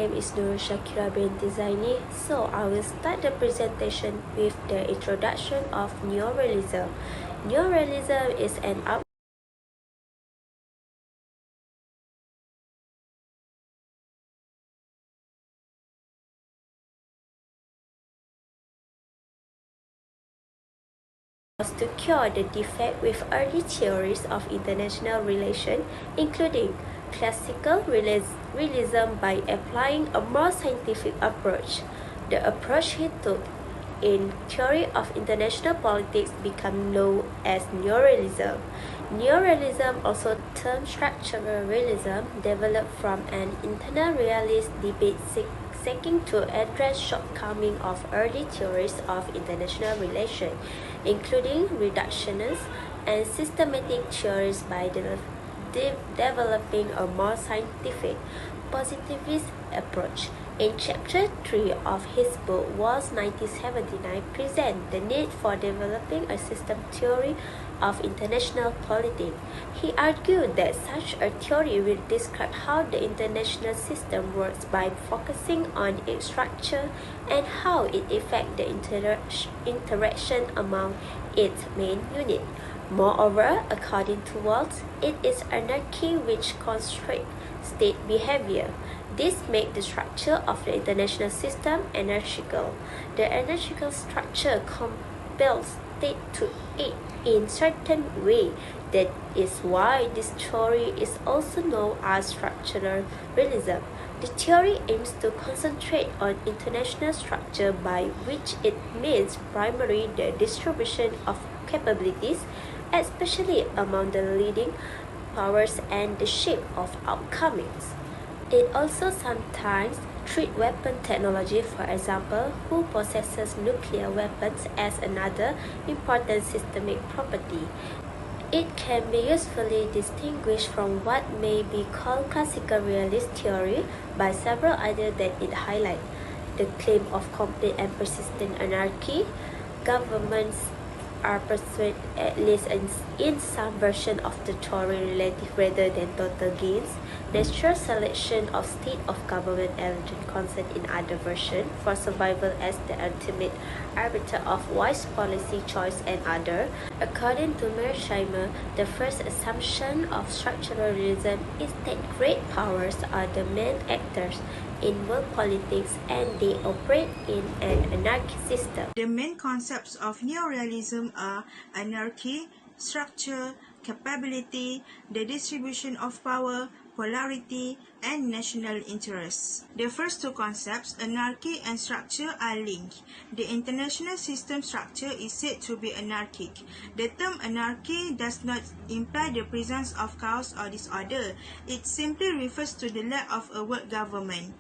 name is Nur Shakira binti Zaini. So I will start the presentation with the introduction of neorealism. Neorealism is an to cure the defect with early theories of international relations, including classical realism by applying a more scientific approach. The approach he took in theory of international politics became known as neorealism. Neorealism, also termed structural realism, developed from an internal realist debate seeking to address shortcomings of early theories of international relations, including reductionist and systematic theories by developing a more scientific, positivist approach. In chapter 3 of his book, Was 1979 present the need for developing a system theory of international politics. He argued that such a theory will describe how the international system works by focusing on its structure and how it affects the interaction among its main units. Moreover, according to Waltz, it is anarchy which constrains state behavior. This makes the structure of the international system anarchical. The anarchical structure compels state to act in certain way. That is why this theory is also known as structural realism. The theory aims to concentrate on international structure, by which it means primarily the distribution of capabilities, especially among the leading powers, and the shape of outcomes. It also sometimes treats weapon technology, for example, who possesses nuclear weapons, as another important systemic property. It can be usefully distinguished from what may be called classical realist theory by several ideas that it highlights: the claim of complete and persistent anarchy, governments are pursued at least in some version of the theory relative rather than total gains, natural selection of state of government elegant consent in other version for survival as the ultimate arbiter of wise policy choice, and other. According to Mearsheimer, the first assumption of structural realism is that great powers are the main actors in world politics and they operate in an anarchic system. The main concepts of neorealism are anarchy, structure, capability, the distribution of power, polarity, and national interests. The first two concepts, anarchy and structure, are linked. The international system structure is said to be anarchic. The term anarchy does not imply the presence of chaos or disorder. It simply refers to the lack of a world government.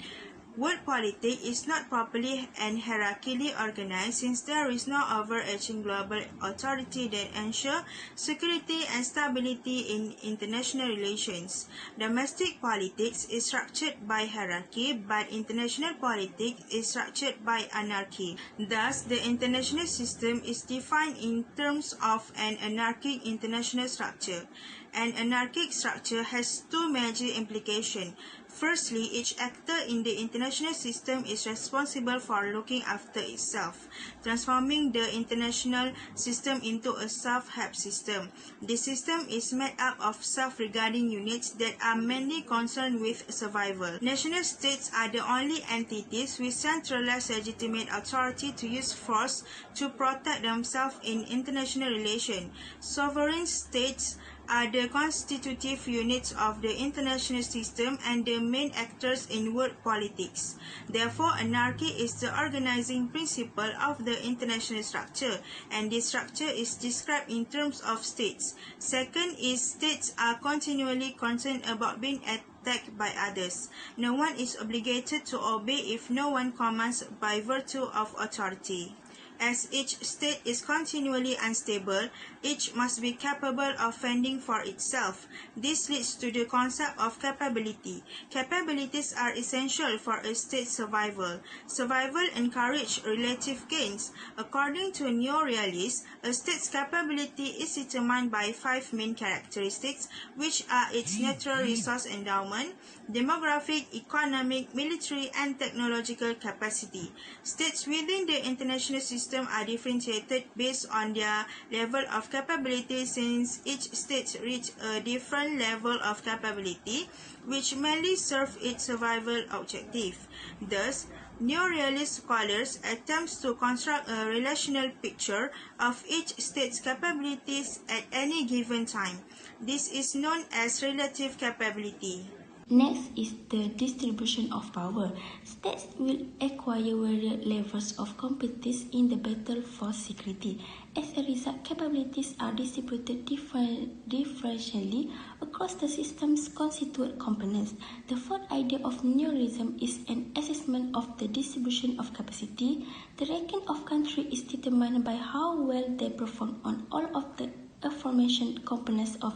World politics is not properly and hierarchically organized, since there is no overarching global authority that ensures security and stability in international relations. Domestic politics is structured by hierarchy, but international politics is structured by anarchy. Thus, the international system is defined in terms of an anarchic international structure. An anarchic structure has two major implications. Firstly, each actor in the international system is responsible for looking after itself, transforming the international system into a self-help system. The system is made up of self-regarding units that are mainly concerned with survival. National states are the only entities with centralized legitimate authority to use force to protect themselves in international relations. Sovereign states are the constitutive units of the international system and the main actors in world politics. Therefore, anarchy is the organizing principle of the international structure, and this structure is described in terms of states. Second is states are continually concerned about being attacked by others. No one is obligated to obey if no one commands by virtue of authority. As each state is continually unstable, each must be capable of fending for itself. This leads to the concept of capability. Capabilities are essential for a state's survival. Survival encourages relative gains. According to neorealists, a state's capability is determined by five main characteristics, which are its natural resource endowment, demographic, economic, military, and technological capacity. States within the international system are differentiated based on their level of capability, since each state reaches a different level of capability, which mainly serve its survival objective. Thus, neorealist scholars attempt to construct a relational picture of each state's capabilities at any given time. This is known as relative capability. Next is the distribution of power. States will acquire various levels of competence in the battle for security. As a result, capabilities are distributed differentially across the system's constituent components. The fourth idea of neorealism is an assessment of the distribution of capacity. The ranking of countries is determined by how well they perform on all of the aforementioned components of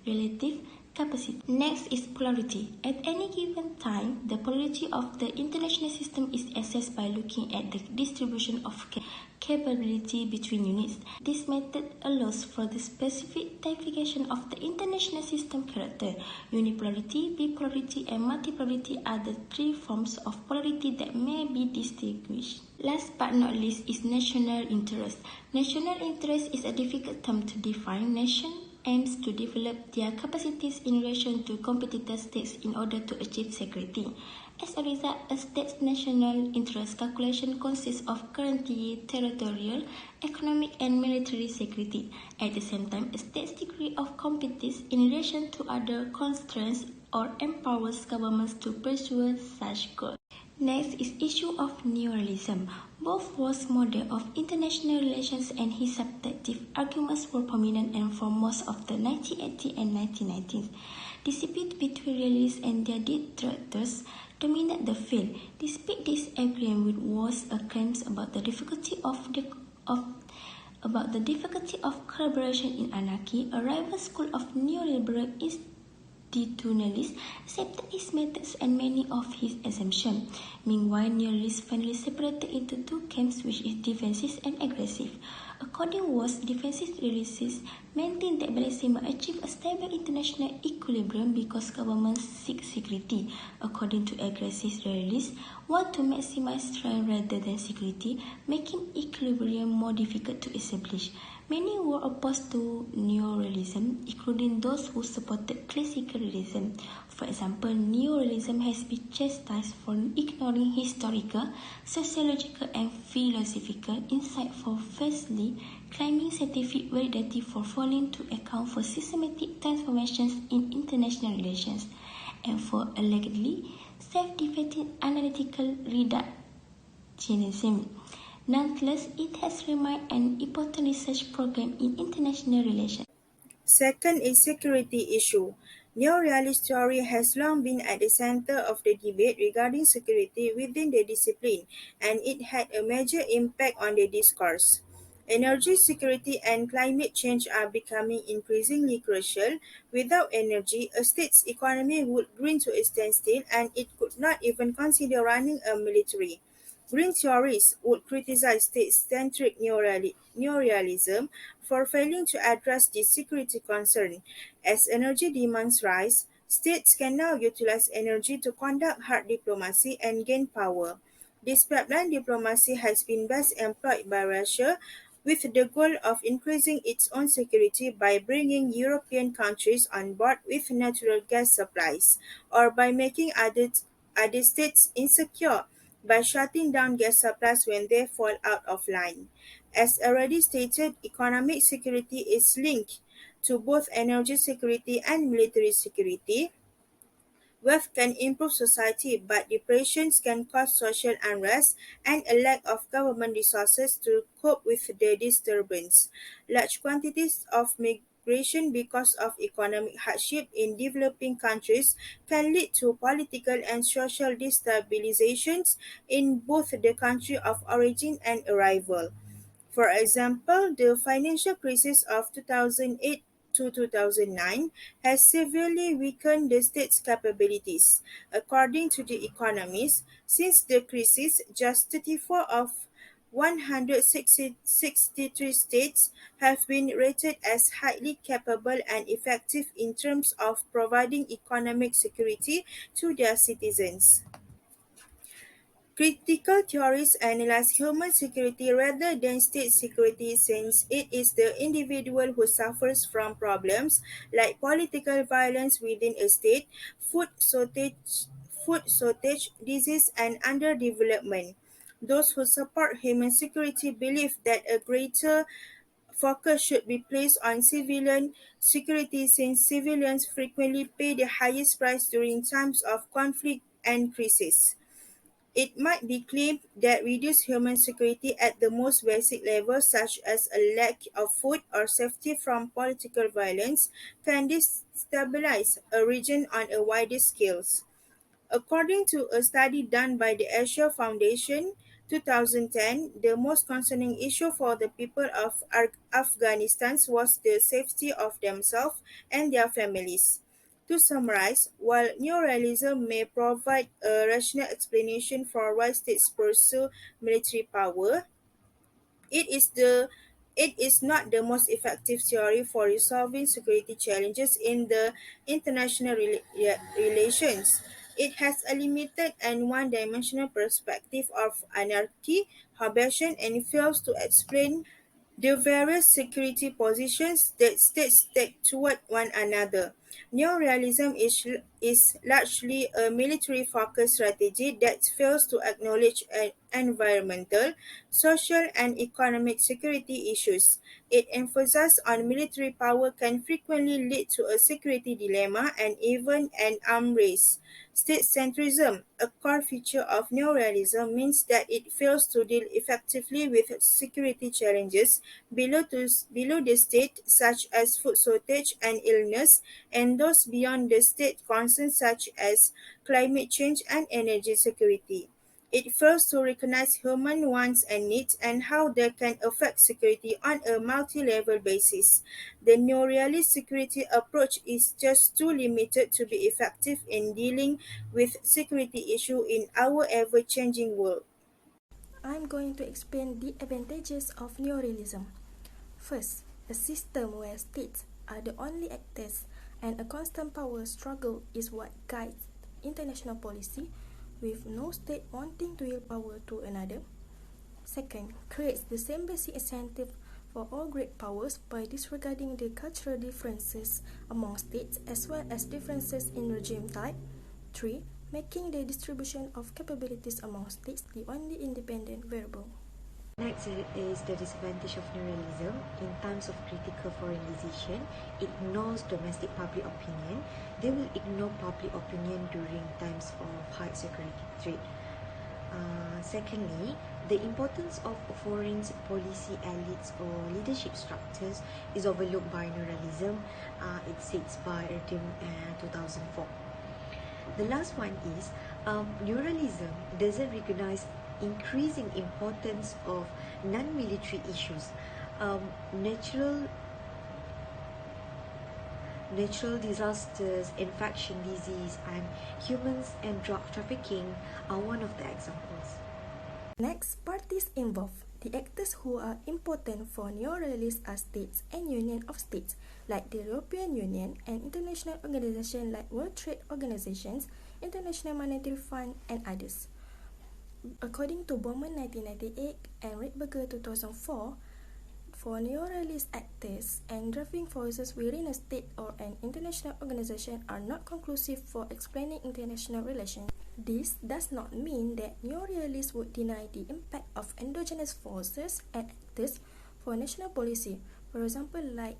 relative capacity. Next is polarity. At any given time, the polarity of the international system is assessed by looking at the distribution of capability between units. This method allows for the specific typification of the international system character. Unipolarity, bipolarity, and multipolarity are the three forms of polarity that may be distinguished. Last but not least is national interest. National interest is a difficult term to define. Nation aims to develop their capacities in relation to competitor states in order to achieve security. As a result, a state's national interest calculation consists of guaranteed territorial, economic, and military security. At the same time, a state's degree of competence in relation to other constraints or empowers governments to pursue such goals. Next is issue of neorealism. Both Waugh's model of international relations and his subjective arguments were prominent and for most of the 1980s and 1990s. Dispute between realists and their detractors dominate the field. Despite disagreement with Waugh's claims about the difficulty of collaboration in anarchy, a rival school of neoliberal institutionalists accepted his methods and many of his assumptions. Meanwhile, neoliberals finally separated into two camps, which is defensive and aggressive. According to Waugh's, defensive realists maintain that Palestine must achieve a stable international equilibrium because governments seek security. According to aggressive realists, want to maximize strength rather than security, making equilibrium more difficult to establish. Many were opposed to neorealism, including those who supported classical realism. For example, neorealism has been chastised for ignoring historical, sociological, and philosophical insight, for firstly claiming scientific validity for failing to account for systematic transformations in international relations, and for allegedly self-defeating analytical reductionism. Nonetheless, it has remained an important research program in international relations. Second is security issue. Neorealist theory has long been at the center of the debate regarding security within the discipline, and it had a major impact on the discourse. Energy security and climate change are becoming increasingly crucial. Without energy, a state's economy would grind to a standstill, and it could not even consider running a military. Green theorists would criticize state-centric neorealism for failing to address this security concern. As energy demands rise, states can now utilize energy to conduct hard diplomacy and gain power. This pipeline diplomacy has been best employed by Russia with the goal of increasing its own security by bringing European countries on board with natural gas supplies, or by making other states insecure by shutting down gas supplies when they fall out of line. As already stated, economic security is linked to both energy security and military security. Wealth can improve society, but depressions can cause social unrest and a lack of government resources to cope with the disturbance. Large quantities of migration because of economic hardship in developing countries can lead to political and social destabilizations in both the country of origin and arrival. For example, the financial crisis of 2008 to 2009 has severely weakened the state's capabilities. According to the economists, since the crisis, just 34 of 163 states have been rated as highly capable and effective in terms of providing economic security to their citizens. Critical theories analyze human security rather than state security since it is the individual who suffers from problems like political violence within a state, food shortage, disease, and underdevelopment. Those who support human security believe that a greater focus should be placed on civilian security since civilians frequently pay the highest price during times of conflict and crisis. It might be claimed that reduced human security at the most basic level, such as a lack of food or safety from political violence, can destabilize a region on a wider scale. According to a study done by the Asia Foundation 2010, the most concerning issue for the people of Afghanistan was the safety of themselves and their families. To summarize, while neorealism may provide a rational explanation for why states pursue military power, it is the it is not the most effective theory for resolving security challenges in the international relations. It has a limited and one-dimensional perspective of anarchy, coercion, and fails to explain the various security positions that states take toward one another. Neorealism is largely a military-focused strategy that fails to acknowledge environmental, social, and economic security issues. Its emphasis on military power can frequently lead to a security dilemma and even an arms race. State-centrism, a core feature of neorealism, means that it fails to deal effectively with security challenges below the state, such as food shortage and illness, and those beyond the state concerns such as climate change and energy security. It fails to recognize human wants and needs and how they can affect security on a multi-level basis. The neorealist security approach is just too limited to be effective in dealing with security issues in our ever-changing world. I'm going to explain the advantages of neorealism. First, a system where states are the only actors and a constant power struggle is what guides international policy, with no state wanting to yield power to another. Second, creates the same basic incentive for all great powers by disregarding the cultural differences among states as well as differences in regime type. 3. Making the distribution of capabilities among states the only independent variable. Next is the disadvantage of neorealism. In times of critical foreign decision, it ignores domestic public opinion. They will ignore public opinion during times of high security threat. Secondly, the importance of foreign policy elites or leadership structures is overlooked by neorealism. It states by Erdem 2004. The last one is neorealism doesn't recognize increasing importance of non-military issues. Natural disasters, infection disease, and humans and drug trafficking are one of the examples. Next, parties involved. The actors who are important for neorealists are states and union of states, like the European Union and international organizations like World Trade Organizations, International Monetary Fund, and others. According to Bowman 1998 and Rittberger 2004, for neorealist actors and driving forces within a state or an international organization are not conclusive for explaining international relations. This does not mean that neorealists would deny the impact of endogenous forces and actors for national policy, for example, like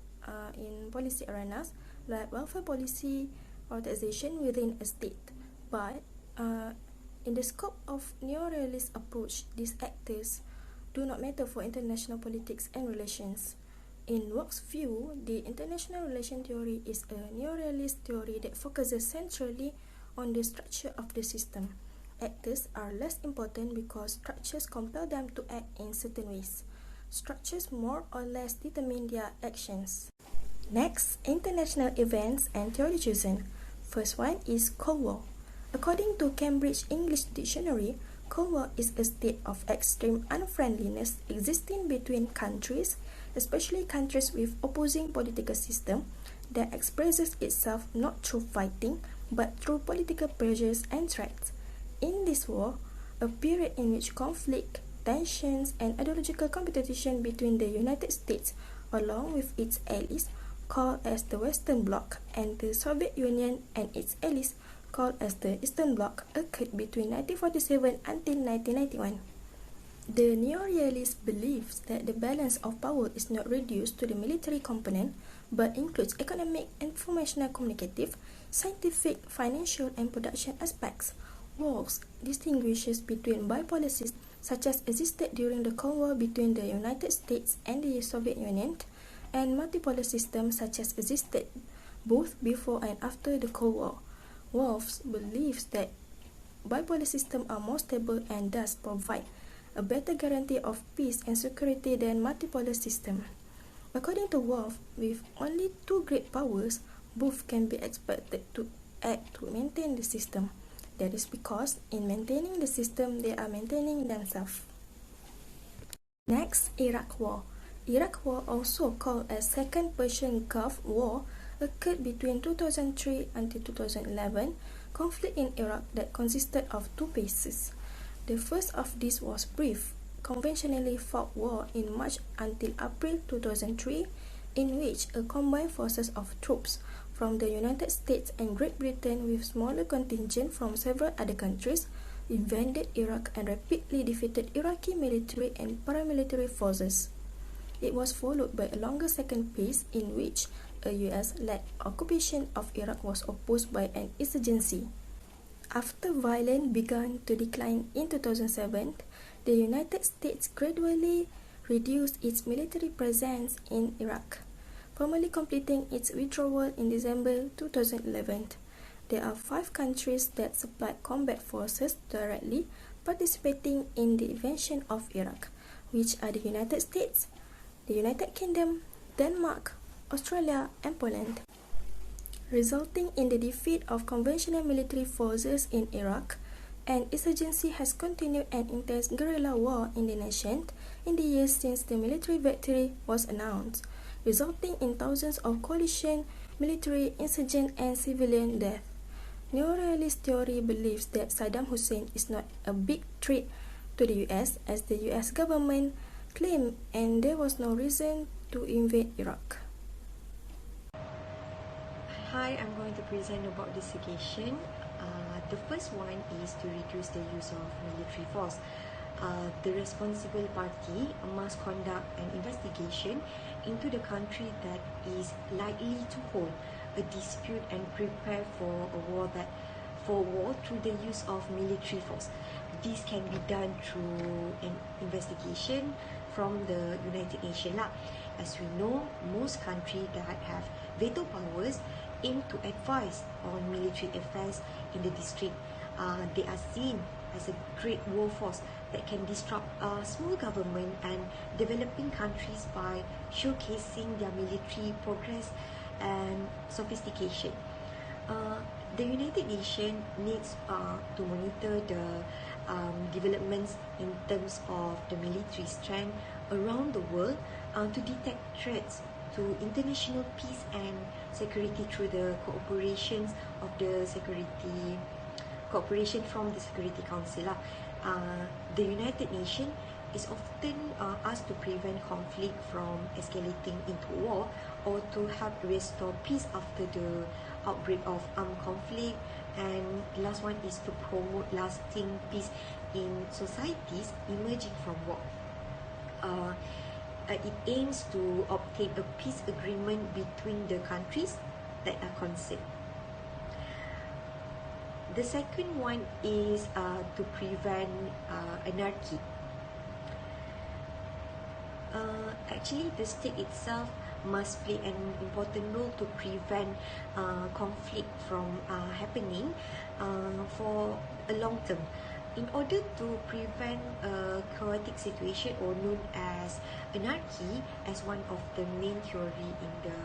in policy arenas, like welfare policy or taxation within a state. But in the scope of neorealist approach, these actors do not matter for international politics and relations. In Work's view, the international relation theory is a neorealist theory that focuses centrally on the structure of the system. Actors are less important because structures compel them to act in certain ways. structures more or less determine their actions. Next, international events and theory chosen. First one is Cold War. According to Cambridge English Dictionary, Cold War is a state of extreme unfriendliness existing between countries, especially countries with opposing political system, that expresses itself not through fighting but through political pressures and threats. In this war, a period in which conflict, tensions, and ideological competition between the United States along with its allies called as the Western Bloc and the Soviet Union and its allies called as the Eastern Bloc occurred between 1947 until 1991. The neo-realist believes that the balance of power is not reduced to the military component but includes economic, informational, communicative, scientific, financial, and production aspects. Wolves distinguishes between bipolar systems such as existed during the Cold War between the United States and the Soviet Union, and multipolar systems such as existed both before and after the Cold War. Wolves believes that bipolar systems are more stable and thus provide a better guarantee of peace and security than multipolar systems. According to Wolf, with only two great powers, both can be expected to act to maintain the system. That is because in maintaining the system, they are maintaining themselves. Next, Iraq War. Iraq War, also called as Second Persian Gulf War, occurred between 2003 until 2011, conflict in Iraq that consisted of two phases. The first of these was brief, conventionally fought war in March until April 2003, in which a combined forces of troops from the United States and Great Britain with smaller contingent from several other countries invaded Iraq and rapidly defeated Iraqi military and paramilitary forces. It was followed by a longer second phase in which a US-led occupation of Iraq was opposed by an insurgency. After violence began to decline in 2007, the United States gradually reduced its military presence in Iraq, formally completing its withdrawal in December 2011. There are 5 countries that supplied combat forces directly participating in the invasion of Iraq, which are the United States, the United Kingdom, Denmark, Australia, and Poland. Resulting in the defeat of conventional military forces in Iraq, an insurgency has continued an intense guerrilla war in the nation in the years since the military victory was announced, resulting in thousands of coalition, military, insurgent, and civilian deaths. Neo-realist theory believes that Saddam Hussein is not a big threat to the US as the US government claimed, and there was no reason to invade Iraq. Hi, I'm going to present about this suggestion. The first one is to reduce the use of military force. The responsible party must conduct an investigation into the country that is likely to hold a dispute and prepare for war through the use of military force. This can be done through an investigation from the United Nations. As we know, most countries that have veto powers aim to advise on military affairs in the district. They are seen as a great war force that can disrupt small government and developing countries by showcasing their military progress and sophistication. The United Nations needs to monitor the developments in terms of the military strength around the world to detect threats to international peace and security through the cooperation from the Security Council. The United Nations is often asked to prevent conflict from escalating into war or to help restore peace after the outbreak of armed conflict. And the last one is to promote lasting peace in societies emerging from war. It aims to obtain a peace agreement between the countries that are concerned. The second one is to prevent anarchy. Actually, the state itself must play an important role to prevent conflict from happening for a long term. In order to prevent a chaotic situation, or known as anarchy, as one of the main theory in the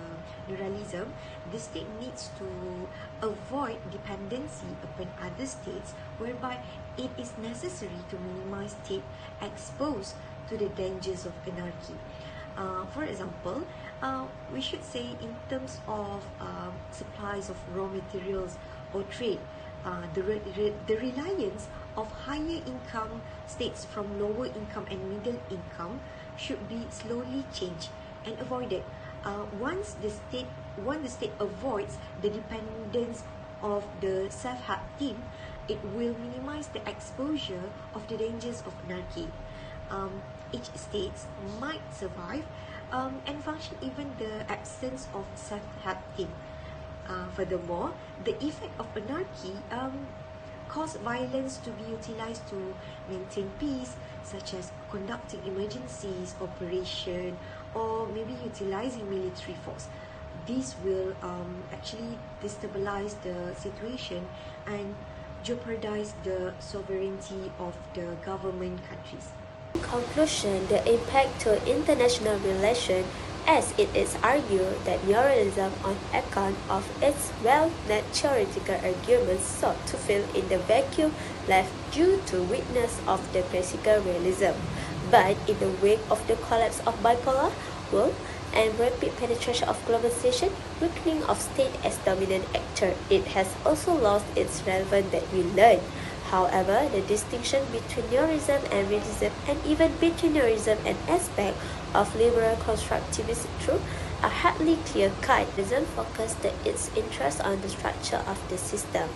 neoliberalism, the state needs to avoid dependency upon other states, whereby it is necessary to minimize state exposed to the dangers of anarchy. For example, we should say in terms of supplies of raw materials or trade, the reliance of higher income states from lower income and middle income should be slowly changed and avoided. Once the state avoids the dependence of the self-help team, it will minimize the exposure of the dangers of anarchy. Each state might survive and function even the absence of self-help team. Furthermore, the effect of anarchy cause violence to be utilized to maintain peace, such as conducting emergencies, operation, or maybe utilizing military force. This will actually destabilize the situation and jeopardize the sovereignty of the government countries. In conclusion, the impact to international relations, as it is argued that neoliberalism, on account of its well-known theoretical arguments, sought to fill in the vacuum left due to weakness of the classical realism. But in the wake of the collapse of bipolar world and rapid penetration of globalization, weakening of state as dominant actor, it has also lost its relevance that we learned. However, the distinction between neoliberalism and realism, and even between neoliberalism and aspect of liberal constructivist truth, are hardly clear-cut. Realism focused its interest on the structure of the system.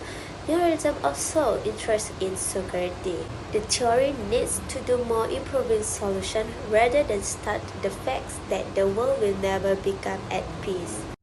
Neoliberalism also interests in security. The theory needs to do more improving solution rather than start the facts that the world will never become at peace.